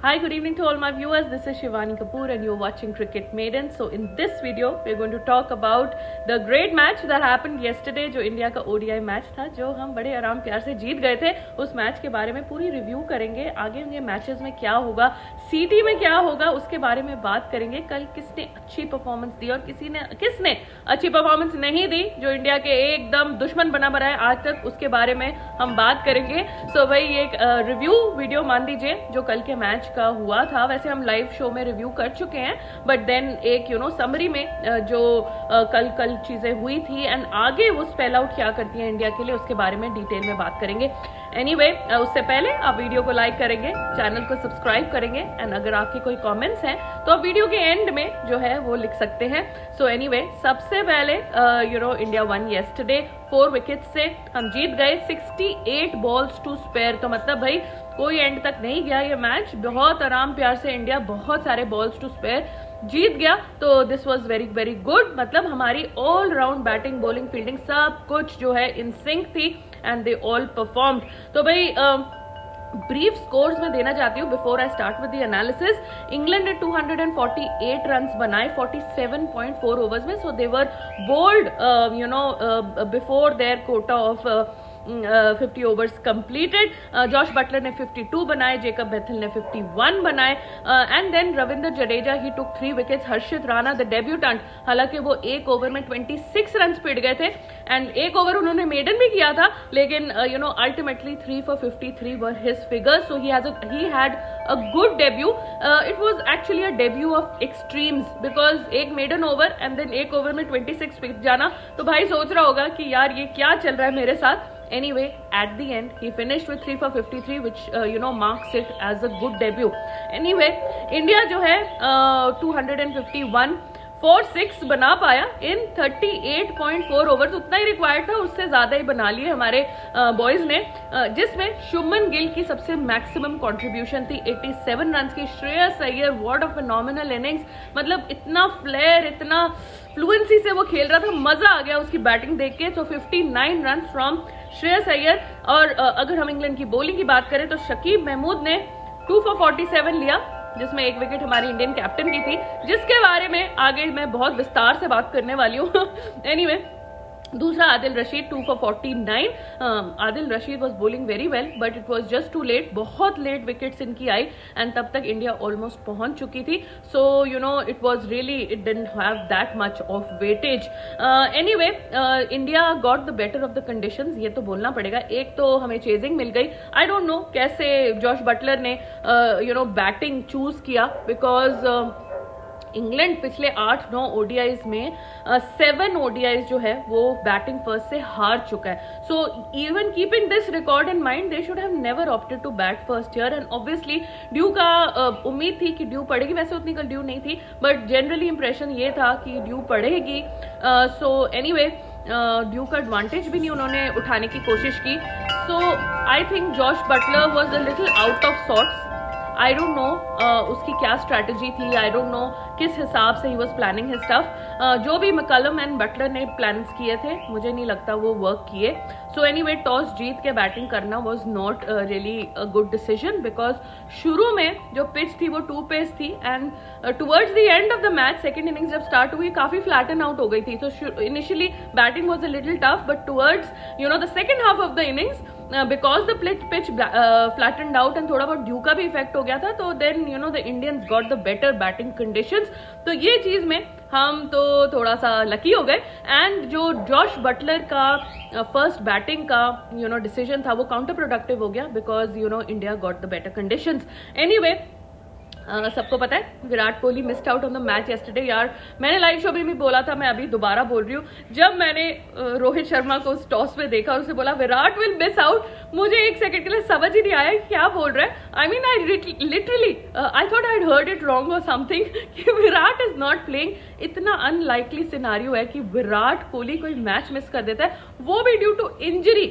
Hi, good evening to all my viewers. This is Shivani Kapoor and you're watching Cricket Maiden. So in this video, we're going to talk about the great match that happened yesterday, जो India का ODI match था, जो हम बड़े आराम प्यार से जीत गए थे। उस मैच के बारे में पूरी रिव्यू करेंगे, आगे ये मैचेस में क्या होगा, सीटी में क्या होगा, उसके बारे में बात करेंगे। कल किसने अच्छी परफॉर्मेंस दी और किसने अच्छी परफॉर्मेंस नहीं दी, जो इंडिया के एकदम दुश्मन बना है आज तक, उसके बारे में हम बात करेंगे। सो भाई एक रिव्यू वीडियो मान लीजिए जो कल के मैच का हुआ था। वैसे हम लाइव शो में रिव्यू कर चुके हैं, बट देन एक समरी में जो कल चीजें हुई थी एंड आगे वो स्पेल आउट क्या करती है इंडिया के लिए, उसके बारे में डिटेल में बात करेंगे। एनीवे, उससे पहले आप वीडियो को लाइक करेंगे, चैनल को सब्सक्राइब करेंगे एंड अगर आपके कोई कमेंट्स हैं तो आप वीडियो के एंड में जो है वो लिख सकते हैं। सो एनीवे, सबसे पहले इंडिया वन येस्टरडे 4 विकेट से हम जीत गए 68 बॉल्स टू स्पेयर। तो मतलब भाई कोई एंड तक नहीं गया ये मैच, बहुत आराम प्यार से इंडिया बहुत सारे बॉल्स टू स्पेयर जीत गया। तो this was very very good. मतलब हमारी all round batting, bowling, fielding सब कुछ जो है इन सिंक थी एंड दे ऑल परफॉर्म्ड। तो भाई ब्रीफ स्कोर्स में देना चाहती हूँ before I start with the analysis. England ने 248 रन्स बनाए 47.4 ओवर्स में। So they were bowled before their quota of 50 overs completed. Jos Buttler ने 52 बनाए, जेकब बेथल ने 51 बनाए and then Ravindra Jadeja he took 3 wickets. Harshit Rana the debutant, हालांकि वो एक ओवर में 26 रन पिट गए थे एंड एक ओवर उन्होंने मेडन भी किया था, लेकिन ultimately 3 for 53 were his figures. So he had a good debut. It was actually a debut of extremes because एक मेडन ओवर एंड देन एक ओवर में 26 पिट जाना, तो भाई सोच रहा होगा कि यार ये क्या चल रहा है मेरे साथ। Anyway, at the end, he finished with 3 for 53, which marks it as a good debut. Anyway, India जो है 251 for 6 बना पाया इन 38.4 ओवर्स। उतना ही रिक्वायर्ड था, उससे ज्यादा ही बना लिए हमारे बॉयज ने, जिसमें शुभमन गिल की सबसे मैक्सिमम कंट्रीब्यूशन थी 87 रन की। Shreyas Iyer, what a phenomenal innings, मतलब इतना फ्लेयर, इतना फ्लुएंसी से वो खेल रहा था, मजा आ गया उसकी बैटिंग देख के। तो 59 रन फ्रॉम श्रेयस अय्यर। और अगर हम इंग्लैंड की बॉलिंग की बात करें तो शकीब महमूद ने 2 for 47 लिया, जिसमें एक विकेट हमारी इंडियन कैप्टन की थी, जिसके बारे में आगे मैं बहुत विस्तार से बात करने वाली हूँ। एनीवे, दूसरा Adil Rashid 2 for 49। Adil Rashid was bowling very well but it was just too late, बहुत लेट विकेट्स इनकी आई एंड तब तक इंडिया ऑलमोस्ट पहुंच चुकी थी। So it was really, it didn't have that much of weightage. Anyway, India got the better of the conditions, ये तो बोलना पड़ेगा। एक तो हमें चेजिंग मिल गई, आई डोंट नो कैसे जॉश बटलर ने बैटिंग चूज किया, बिकॉज इंग्लैंड पिछले 8-9 ओडीआईज में 7 ओडीआईज जो है वो बैटिंग फर्स्ट से हार चुका है। So even keeping this record in mind, they should have never opted to bat first year and obviously dew का उम्मीद थी कि ड्यू पड़ेगी, वैसे उतनी कल ड्यू नहीं थी बट जनरली इंप्रेशन ये था कि ड्यू पड़ेगी। सो एनीवे, ड्यू का एडवांटेज भी नहीं उन्होंने उठाने की कोशिश की। So I think Jos Buttler was a little out of sorts. I don't know उसकी क्या स्ट्रैटेजी थी, आई डोंट नो किस हिसाब से he was planning his stuff. जो भी मैकलम एंड बटलर ने प्लान्स किए थे, मुझे नहीं लगता वो वर्क किए। सो एनीवे, टॉस जीत के बैटिंग करना was not really a good decision, because शुरू में जो पिच थी वो 2 पेस थी and towards the end of the match, second innings जब स्टार्ट हुई, काफी फ्लैटन आउट हो गई थी। तो initially batting was a little tough but towards the second half of the innings, because the pitch flattened out and थोड़ा बहुत due का भी इफेक्ट हो गया था, तो then the Indians got the better batting conditions. तो ये चीज में हम तो थोड़ा सा लकी हो गए एंड जो जॉश बटलर का फर्स्ट बैटिंग का डिसीजन था वो काउंटर प्रोडक्टिव हो गया, because India got the better conditions. Anyway, सबको पता है Virat Kohli missed out on the match yesterday. यार मैंने लाइव शो में भी बोला था, मैं अभी दोबारा बोल रही हूँ, जब मैंने रोहित शर्मा को उस टॉस में देखा और उसे बोला विराट विल मिस आउट, मुझे एक सेकंड के लिए समझ ही नहीं आया क्या बोल रहा है। I mean I literally I thought I heard it wrong और समथिंग कि विराट इज नॉट प्लेइंग। इतना अनलाइकली सिनारियो है कि विराट कोहली कोई मैच मिस कर देता है, वो भी ड्यू टू इंजरी।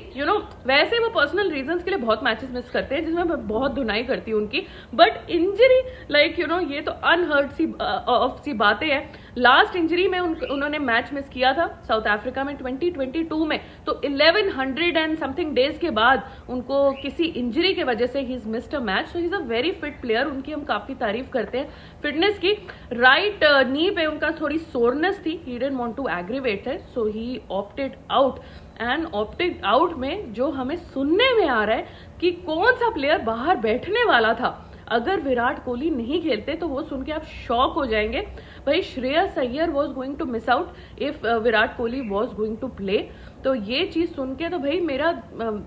वैसे वो पर्सनल रीजंस के लिए बहुत मैचेस मिस करते हैं, जिसमें मैं बहुत धुनाई करती हूँ उनकी, but injury like you know ये तो अनहर्ड सी ऑफ सी बातें हैं। लास्ट इंजरी में उन्होंने मैच मिस किया था साउथ अफ्रीका में 2022 में, तो 1100 एंड समथिंग डेज के बाद उनको किसी इंजरी के वजह से he is missed a match. So he is a very fit player, उनकी हम काफी तारीफ करते हैं फिटनेस की। राइट नी पे उनका थोड़ी सोरनेस थी, he didn't want to aggravate है, so he opted out. And opted out में जो हमें सुनने में आ रहा है कि कौन सा प्लेयर बाहर बैठने वाला था अगर विराट कोहली नहीं खेलते, तो वो सुन के आप शॉक हो जाएंगे। भाई Shreyas Iyer was going to miss out if Virat Kohli was going to play. तो ये चीज सुन के तो भाई मेरा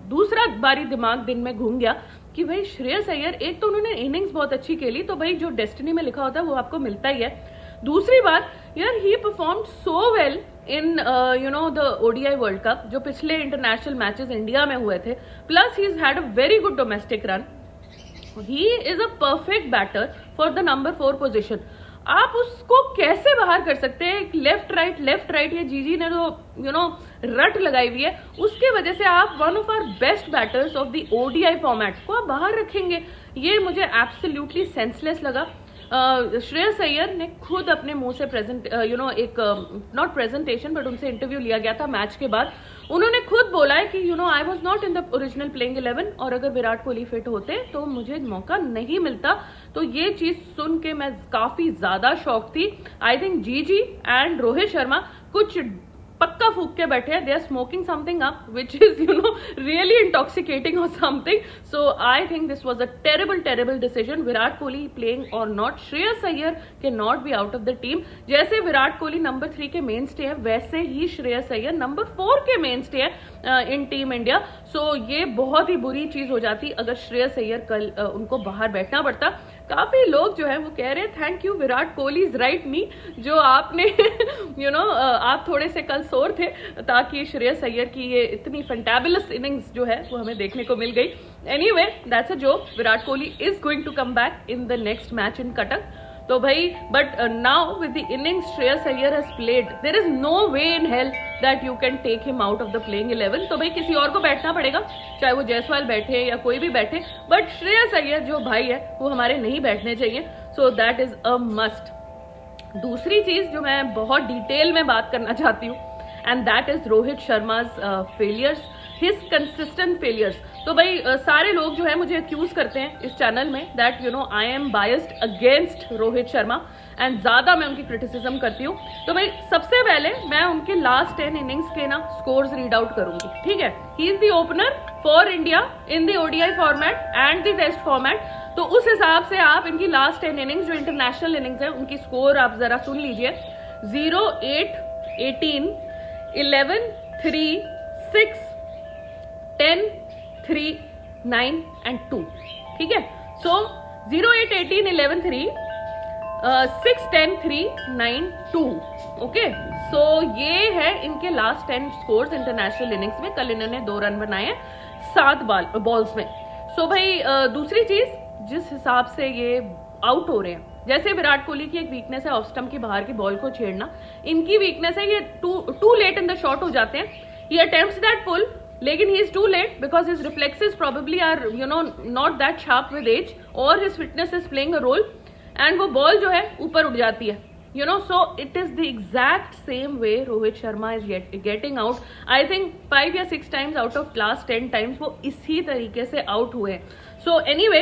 दूसरा बारी दिमाग दिन में घूम गया कि भाई श्रेयस अय्यर, एक तो उन्होंने इनिंग्स बहुत अच्छी खेली, तो भाई जो डेस्टिनी में लिखा होता है वो आपको मिलता ही है। दूसरी बात यार, he performed so well in you know the ODI World Cup, जो पिछले इंटरनेशनल मैचेस इंडिया में हुए थे, plus he had a very good domestic run. He is a perfect batter for the number 4 position. आप उसको कैसे बाहर कर सकते हैं? लेफ्ट राइट, ये जीजी ने जो यू नो रट लगाई हुई है, उसके वजह से आप one of our best batters of the ODI format को आप बाहर रखेंगे। ये मुझे एब्सोल्युटली सेंसलेस लगा। श्रेयस अय्यर ने खुद अपने मुंह से एक नॉट प्रेजेंटेशन बट उनसे इंटरव्यू लिया गया था मैच के बाद। उन्होंने खुद बोला है कि I was not in the original playing 11 और अगर विराट कोहली फिट होते तो मुझे मौका नहीं मिलता। तो ये चीज सुन के मैं काफी ज्यादा शॉक थी। I think GG and Rohit Sharma कुछ पक्का फूक के बैठे हैं, they are smoking something up which is really intoxicating और something. So I think this was a terrible decision. Virat Kohli playing और not, Shreyas Iyer can not be out of the team. जैसे Virat Kohli number 3 के मेन स्टे है, वैसे ही श्रेयस अय्यर नंबर 4 के main stay है इन team India. सो ये बहुत ही बुरी चीज हो जाती अगर श्रेयस अय्यर कल उनको बाहर बैठना पड़ता। काफी लोग जो है वो कह रहे हैं thank you Virat Kohli is right मी, जो आपने आप थोड़े से कल सोर थे ताकि श्रेयस अय्यर की ये इतनी फैंटाबुलस इनिंग्स जो है वो हमें देखने को मिल गई। Anyway that's a joke. Virat Kohli is going to come back in the next match in Cuttack. तो भाई but now with the innings Shreyas Iyer has played, there is no way in hell that you can take him out of the playing 11। तो भाई किसी और को बैठना पड़ेगा, चाहे वो जायसवाल बैठे या कोई भी बैठे, बट श्रेयस अय्यर जो भाई है वो हमारे नहीं बैठने चाहिए। So that is a must. दूसरी चीज जो मैं बहुत डिटेल में बात करना चाहती हूँ and that is Rohit Sharma's failures, his consistent failures. तो भाई सारे लोग जो है मुझे एक्यूज करते हैं इस चैनल में that I am biased against Rohit Sharma and ज्यादा मैं उनकी क्रिटिसिज्म करती हूँ। तो भाई सबसे पहले मैं उनके लास्ट 10 इनिंग्स के ना स्कोर्स रीड आउट करूंगी, ठीक है। He is the opener for India in the ODI format and the test format. तो उस हिसाब से आप इनकी लास्ट 10 इनिंग्स जो इंटरनेशनल इनिंग्स है उनकी स्कोर आप जरा सुन लीजिए। 0, 8, 18, 11, 3, 6, 10, 3, 9 and 2, ठीक है। सो 0, 8, 18, 11, 3, 6, 10, 3, 9, 2, ओके। सो ये है इनके लास्ट 10 स्कोर्स इंटरनेशनल इनिंग्स में। कल इन्होंने 2 रन बनाए हैं 7 बॉल्स में। सो भाई दूसरी चीज, जिस हिसाब से ये आउट हो रहे हैं, जैसे विराट कोहली की एक वीकनेस है ऑफ स्टंप की बाहर की बॉल को छेड़ना, इनकी वीकनेस है ये too late in the shot हो जाते हैं। ही अटेम्प्ट्स दैट पुल लेकिन he is too late because his reflexes probably are not that sharp with age और his fitness is playing a role and वो ball जो है ऊपर उड़ जाती है so it is the exact same way Rohit Sharma is getting out. I think 5 या 6 times out of last 10 times वो इसी तरीके से आउट हुए। So anyway,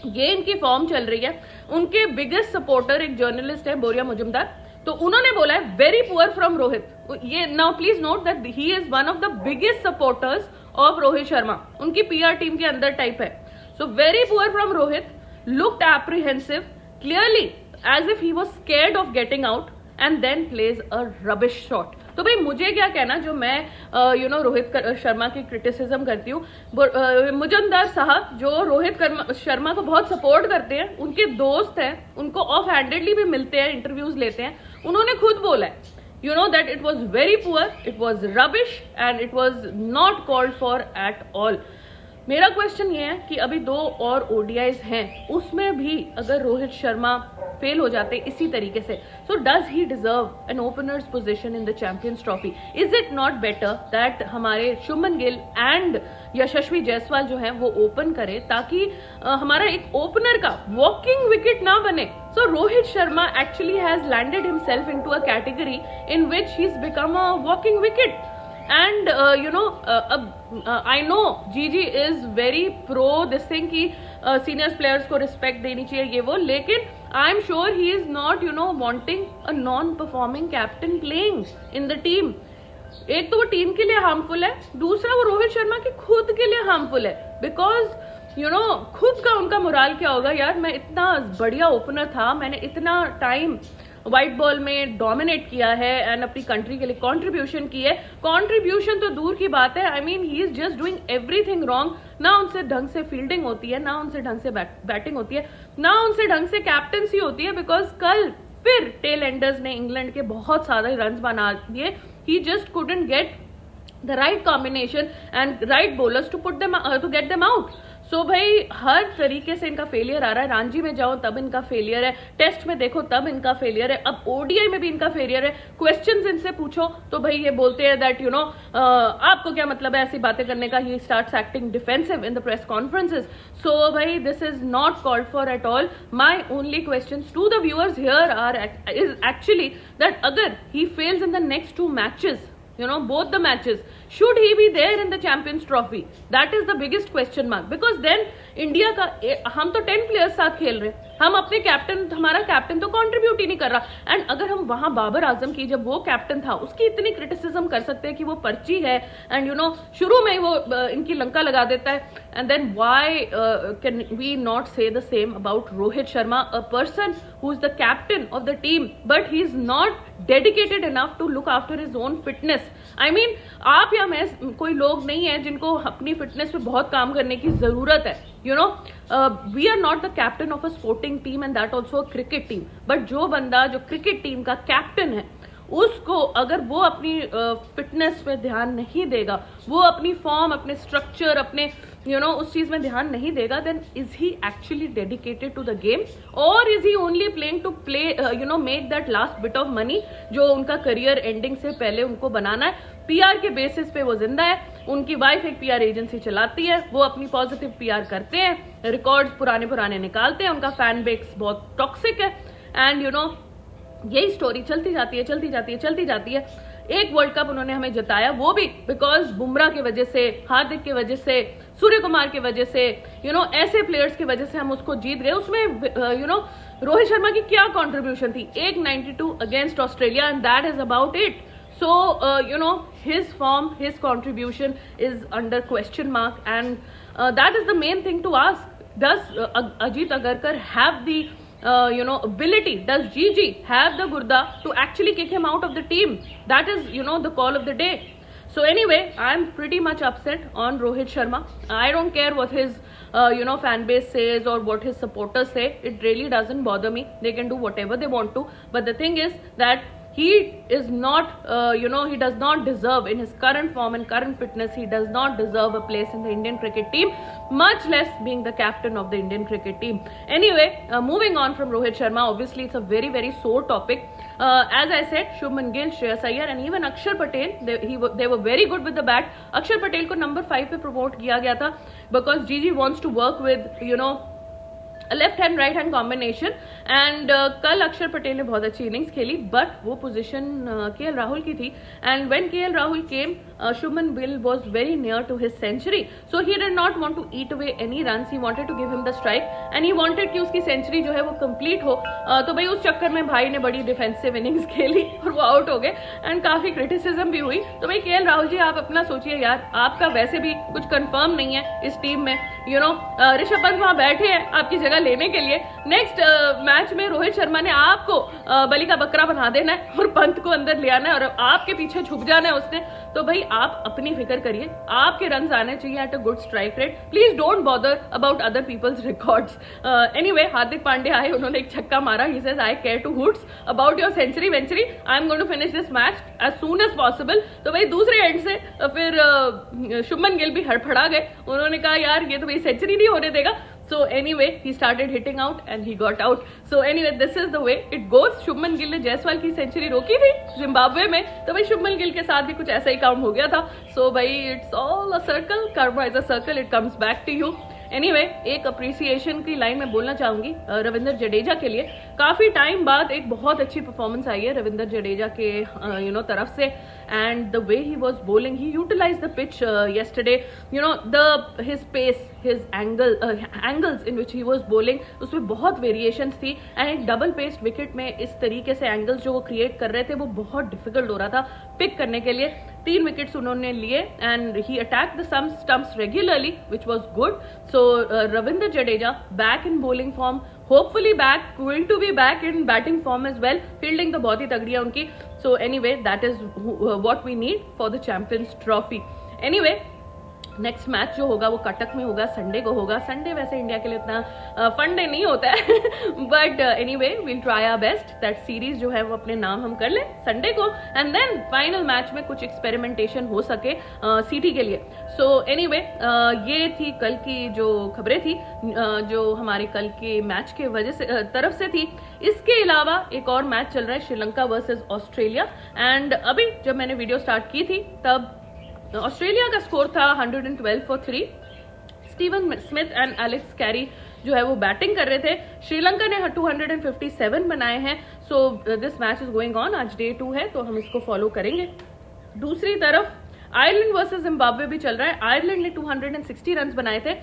ये इनकी फॉर्म चल रही है। उनके बिगेस्ट सपोर्टर एक जर्नलिस्ट है बोरिया मुजुमदार, तो उन्होंने बोला है वेरी पुअर फ्रॉम रोहित। ये now please note that he is one of the biggest supporters of Rohit Sharma, उनकी पीआर टीम के अंदर टाइप है। So very poor from Rohit, looked apprehensive clearly as if he was scared of getting out and then plays a rubbish shot. तो भाई मुझे क्या कहना, जो मैं रोहित शर्मा की क्रिटिसिज्म करती हूँ, मुजुमदार साहब जो रोहित शर्मा को बहुत सपोर्ट करते हैं, उनके दोस्त हैं, उनको ऑफ हैंडेडली भी मिलते हैं, इंटरव्यूज लेते हैं, उन्होंने खुद बोला है that it was very poor, it was rubbish and it was not called for at all. मेरा क्वेश्चन ये है कि अभी 2 और ओडीआईज हैं, उसमें भी अगर रोहित शर्मा फेल हो जाते इसी तरीके से. So does he deserve an openers position in the Champions Trophy? Is it not better that हमारे शुभमन गिल एंड यशस्वी जायसवाल जो है वो ओपन करे, ताकि हमारा एक ओपनर का वॉकिंग विकेट ना बने. So Rohit Sharma actually has landed himself into a category in which he is become a walking wicket. And I know Gigi is very pro this thing कि seniors players को respect देनी चाहिए ये वो, लेकिन I am sure he is not wanting a non-performing captain playing in the team. एक तो वो टीम के लिए हार्मफुल है, दूसरा वो रोहित शर्मा के खुद के लिए हार्मफुल है. बिकॉज खुद का उनका मोराल क्या होगा, यार मैं इतना बढ़िया ओपनर था, मैंने इतना टाइम व्हाइट बॉल में डोमिनेट किया है एंड अपनी कंट्री के लिए कंट्रीब्यूशन की है. कंट्रीब्यूशन तो दूर की बात है, I mean he is just doing everything wrong. ना उनसे ढंग से फील्डिंग होती है, ना उनसे ढंग से बैटिंग होती है, ना उनसे ढंग से कैप्टनसी होती है. बिकॉज कल फिर टेल एंडर्स ने इंग्लैंड के बहुत सारे रन बना दिए. He just couldn't get the right combination and right bowlers to put them to get them out. So भाई हर तरीके से इनका फेलियर आ रहा है. रांची में जाओ तब इनका फेलियर है, टेस्ट में देखो तब इनका फेलियर है, अब ओडीआई में भी इनका फेलियर है. क्वेश्चंस इनसे पूछो तो भाई ये बोलते हैं दैट आपको क्या मतलब है ऐसी बातें करने का. He starts acting defensive in the press conferences. So भाई this is not called for at all. My only questions to the viewers here are is actually that अगर he fails in the next 2 matches, both the matches, should he be there in the Champions Trophy? That is the biggest question mark. Because then India का हम तो 10 players साथ खेल रहे हैं, हम अपने कैप्टन, हमारा कैप्टन तो कंट्रीब्यूट ही नहीं कर रहा. एंड अगर हम वहां बाबर आजम की जब वो कैप्टन था उसकी इतनी क्रिटिसिज्म कर सकते हैं कि वो पर्ची है एंड शुरू में ही वो इनकी लंका लगा देता है. And then why can we not say the same about Rohit Sharma, a person who is the captain of the team but he is not dedicated enough to look after his own fitness. I mean आप या मैं कोई लोग नहीं है जिनको अपनी fitness पे बहुत काम करने की जरूरत है. We are not the captain of a sporting team and that also a cricket team. But जो बंदा जो क्रिकेट टीम का कैप्टन है उसको अगर वो अपनी फिटनेस पे ध्यान नहीं देगा, वो अपनी फॉर्म, अपने स्ट्रक्चर, अपने उस चीज में ध्यान नहीं देगा, then is he actually dedicated to the game और is he only playing to play make that last bit of money जो उनका करियर एंडिंग से पहले उनको बनाना है. पीआर के बेसिस पे वो जिंदा है. उनकी वाइफ एक पीआर एजेंसी चलाती है, वो अपनी पॉजिटिव पीआर करते हैं, रिकॉर्ड्स पुराने निकालते हैं, उनका फैन बेस बहुत टॉक्सिक है एंड यही स्टोरी चलती जाती है. एक वर्ल्ड कप उन्होंने हमें जिताया, वो भी बिकॉज बुमराह की वजह से, हार्दिक की वजह से, सूर्य कुमार की वजह से, ऐसे प्लेयर्स की वजह से हम उसको जीत गए. उसमें रोहित शर्मा की क्या कंट्रीब्यूशन थी? 192 against Australia and that is about it. So, his form, his contribution is under question mark and that is the main thing to ask. Does Ajit Agarkar have the ability? Does Gigi have the gurda to actually kick him out of the team? That is, the call of the day. So anyway, I'm pretty much upset on Rohit Sharma. I don't care what his fan base says or what his supporters say. It really doesn't bother me. They can do whatever they want to. But the thing is that he is not, he does not deserve, in his current form and current fitness, he does not deserve a place in the Indian cricket team, much less being the captain of the Indian cricket team. Anyway, moving on from Rohit Sharma, obviously it's a very, very sore topic. As I said, Shubman Gill, Shreyas Iyer and even Akshar Patel, they were very good with the bat. Akshar Patel को number 5 पे promote किया गया था because Gigi wants to work with, left hand right hand combination and कल अक्षर पटेल ने बहुत अच्छी इनिंग्स खेली बट वो पोजीशन केएल राहुल की थी and when KL Rahul came Shubman Gill was very near to his century. So he did not want to eat away any runs. He wanted to give him the strike and he wanted कि उसकी century जो है वो complete हो. तो भाई उस चक्कर में भाई ने बड़ी डिफेंसिव इनिंग्स खेली और वो आउट हो गए एंड काफी क्रिटिसिज्म भी हुई. तो भाई केएल राहुल जी आप अपना सोचिए यार, आपका वैसे भी कुछ कंफर्म नहीं है इस टीम में. ऋषभ पंत वहां बैठे हैं आपकी जगह लेने के लिए. नेक्स्ट मैच में रोहित शर्मा ने आपको बलि का बकरा बना देना है और पंत को अंदर ले आना है और आपके पीछे छुप जाना है उसने. तो भाई आप अपनी फिक्र करिए, आपके रन आने चाहिए at a good strike rate. Please don't bother about other peoples records. Anyway, Hardik Pandya आए, उन्होंने एक छक्का मारा. He says I care two hoots about your century वेंचुरी, I am going to finish this match as soon as possible. तो भाई दूसरे and से फिर शुभमन गिल भी हड़फड़ा गए. उन्होंने कहा यार ये तो भाई सेंचुरी नहीं होने देगा. So anyway, he started hitting out and he got out. So anyway, this is the way it goes. Shubman Gill ने जायसवाल की सेंचुरी रोकी थी जिम्बाब्वे में, तो भाई शुभमन गिल के साथ भी कुछ ऐसा ही काम हो गया था. So भाई it's all a circle, karma is a circle, it comes back to you. Anyway एक अप्रिसिएशन की लाइन में बोलना चाहूंगी रविंद्र जडेजा के लिए. काफी टाइम बाद एक बहुत अच्छी परफॉर्मेंस आई है रविंद्र जडेजा के तरफ से. And the way he was bowling, he utilised the pitch yesterday. His pace, his angles in which he was bowling, उसमें बहुत वेरिएशंस थी. एंड एक डबल पेस्ड विकेट में इस तरीके से एंगल्स जो वो क्रिएट कर रहे थे वो बहुत डिफिकल्ट हो रहा था पिक करने के लिए. 3 विकेट्स उन्होंने लिए and he attack the stumps regularly which was good. So Ravindra Jadeja back in bowling form, hopefully back, going to be back in batting form as well. Fielding तो बहुत ही तगड़ी है उनकी. So anyway that is what we need for the Champions Trophy. Anyway next match जो होगा वो कटक में होगा, संडे को होगा. संडे वैसे इंडिया के लिए इतना फन डे नहीं होता है but anyway will try our best that series जो है वो अपने नाम हम कर लें संडे को, एंड देन फाइनल मैच में कुछ एक्सपेरिमेंटेशन हो सके सीटी के लिए. सो एनीवे ये थी कल की जो खबरें थी जो हमारे कल के मैच के वजह से तरफ से थी. इसके अलावा एक और मैच चल रहा है श्रीलंका वर्सेस ऑस्ट्रेलिया. एंड अभी जब मैंने वीडियो स्टार्ट की थी तब ऑस्ट्रेलिया का स्कोर था 112 for 3. Steven Smith and Alex Carey जो है वो बैटिंग कर रहे थे. श्रीलंका ने 257 बनाए हैं. So this match is going on. आज डे 2 है तो हम इसको फॉलो करेंगे. दूसरी तरफ आयरलैंड वर्सेस जिम्बाब्वे भी चल रहा है. आयरलैंड ने 260 रन बनाए थे.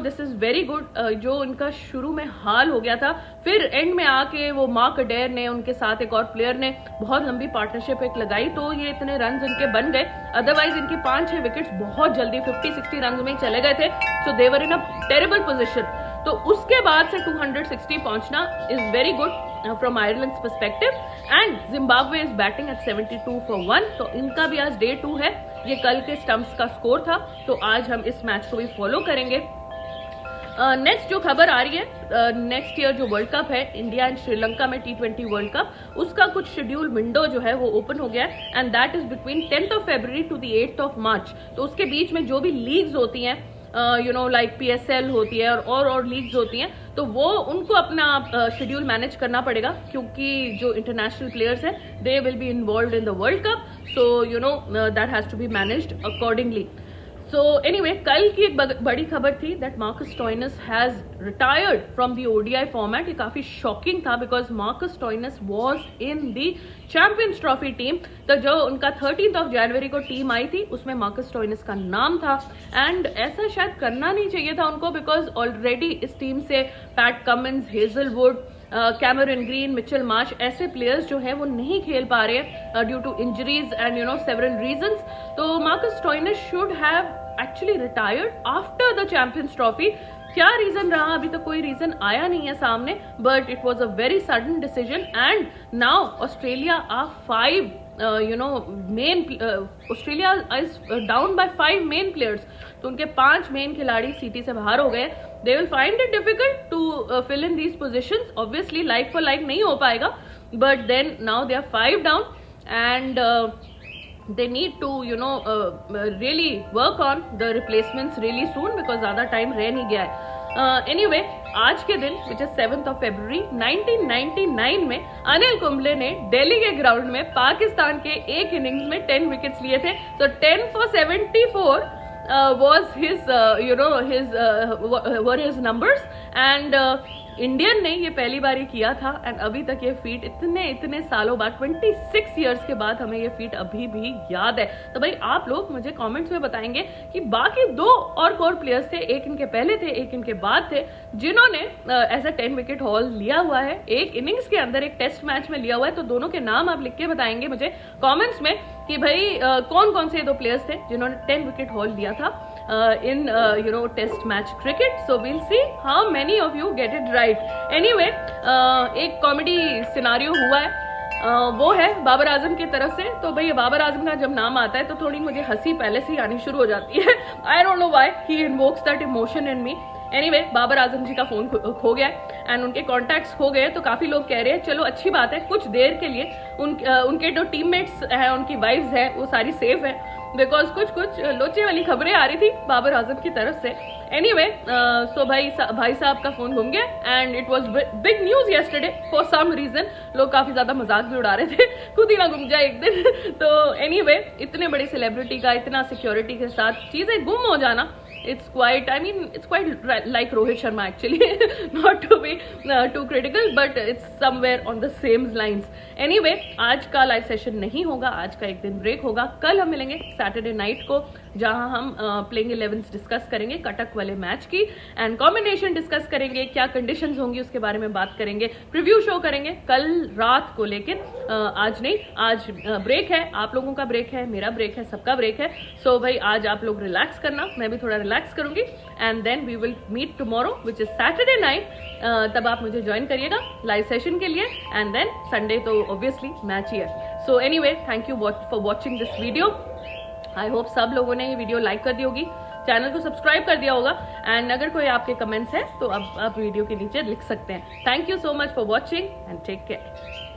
This is very good. जो उनका शुरू में हाल हो गया था, फिर एंड में आके वो मार्क अडेयर ने उनके साथ एक और प्लेयर ने बहुत लंबी पार्टनरशिप एक लगाई तो ये इतने रन इनके बन गए. अदरवाइज इनके 5-6 विकेट्स बहुत जल्दी 50-60 रन में चले गए थे. So they were in a terrible position. तो उसके बाद से 260 पहुंचना is very good from Ireland's perspective. And Zimbabwe is batting at 72 for 1. तो इनका भी आज डे 2 है. ये कल के स्टंप्स का स्कोर था तो आज हम इस मैच को भी फॉलो करेंगे. नेक्स्ट जो खबर आ रही है, नेक्स्ट ईयर जो वर्ल्ड कप है इंडिया एंड श्रीलंका में T20 वर्ल्ड कप, उसका कुछ शेड्यूल विंडो जो है वो ओपन हो गया है. And that is between 10th of February to the 8th of March. तो उसके बीच में जो भी लीग्स होती हैं लाइक PSL होती है और लीग्स होती हैं, तो वो उनको अपना शेड्यूल मैनेज करना पड़ेगा क्योंकि जो इंटरनेशनल प्लेयर्स हैं they will be involved in the World Cup. So that has to be managed accordingly. So anyway कल की एक बड़ी खबर थी that Marcus Stoinis has retired from the ODI format. ये काफी शॉकिंग था because Marcus Stoinis was in the Champions Trophy team. तो जो उनका 13th of January को टीम आई थी उसमें मार्कस स्टोइनिस का नाम था. एंड ऐसा शायद करना नहीं चाहिए था उनको बिकॉज ऑलरेडी इस टीम से Pat Cummins, Hazlewood, Cameron Green, Mitchell Marsh ऐसे प्लेयर्स जो हैं वो नहीं खेल पा रहे हैं due to injuries and several reasons. तो Marcus Stoinis should have actually retired after the Champions Trophy. क्या रीजन रहा अभी तक कोई रीजन आया नहीं है सामने, but it was a very sudden decision. And now Australia are 5 Australia is down bye 5 main players. तो उनके 5 मेन खिलाड़ी सीटी से बाहर हो गए. They will find it difficult to fill in these positions. Obviously like for like नहीं हो पाएगा, but then now they are 5 down and they need to really work on the replacements really soon because ज़्यादा time रह नहीं गया है. Anyway, आज के दिन which is 7th of February 1999 में अनिल कुंबले ने दिल्ली के ग्राउंड में पाकिस्तान के एक इनिंग्स में 10 विकेट्स लिए थे. So 10 for 74 was were his numbers and Indian ने ये पहली बार ही किया था. एंड अभी तक ये फीट इतने सालों बाद 26 इयर्स के बाद हमें ये फीट अभी भी याद है. तो भाई आप लोग मुझे कमेंट्स में बताएंगे कि बाकी 2 और कोर प्लेयर्स थे, एक इनके पहले थे एक इनके बाद थे, जिन्होंने ऐसा 10 विकेट हॉल लिया हुआ है एक इनिंग्स के अंदर, एक टेस्ट मैच में लिया हुआ है. तो दोनों के नाम आप लिख के बताएंगे मुझे कॉमेंट्स में कि भाई कौन कौन से 2 प्लेयर्स थे जिन्होंने 10 विकेट हॉल लिया था in test match cricket. So we'll see how many of you get it right. Anyway, एक कॉमेडी सिनारियो हुआ है, वो है बाबर आजम की तरफ से. तो भाई बाबर आजम का जब नाम आता है तो थोड़ी मुझे हंसी पहले से ही आनी शुरू हो जाती है. I don't know why he invokes that emotion in me. Anyway Babar Azam ji का फोन खो गया एंड उनके कॉन्टैक्ट्स खो गए. तो काफी लोग कह रहे हैं चलो अच्छी बात है, कुछ देर के लिए उनके जो टीममेट्स हैं, उनकी वाइफ्स हैं, वो सारी सेफ है बिकॉज कुछ लोचे वाली खबरें आ रही थी बाबर आजम की तरफ से. एनीवे सो भाई साहब का फोन घूम गया and it was big news yesterday for some reason. लोग काफी ज्यादा मजाक भी उड़ा रहे थे खुद ही ना घूम जाए एक दिन तो एनीवे इतने बड़े सेलिब्रिटी का इतना सिक्योरिटी के साथ चीजें गुम हो जाना, it's quite like Rohit Sharma actually not to be too critical but it's somewhere on the same lines. Anyway आज का लाइव सेशन नहीं होगा, आज का एक दिन ब्रेक होगा। कल हम मिलेंगे सैटरडे नाइट को जहां हम प्लेइंग 11 डिस्कस करेंगे कटक वाले मैच की एंड कॉम्बिनेशन डिस्कस करेंगे, क्या कंडीशंस होंगी उसके बारे में बात करेंगे, प्रीव्यू शो करेंगे कल रात को। लेकिन आज नहीं, आज ब्रेक है, आप लोगों का ब्रेक है, मेरा ब्रेक है, सबका ब्रेक है। सो भाई आज आप लोग रिलैक्स करना, मैं भी थोड़ा रिलैक्स करूंगी and then we will meet tomorrow which is Saturday night. तब आप मुझे ज्वाइन करिएगा लाइव सेशन के लिए एंड देन संडे तो ऑब्वियसली मैच ही है। So anyway thank you for watching this video. I hope सब लोगों ने ये वीडियो लाइक कर दी होगी, चैनल को सब्सक्राइब कर दिया होगा एंड अगर कोई आपके कमेंट्स है तो आप वीडियो के नीचे लिख सकते हैं। Thank you so much for watching and take care.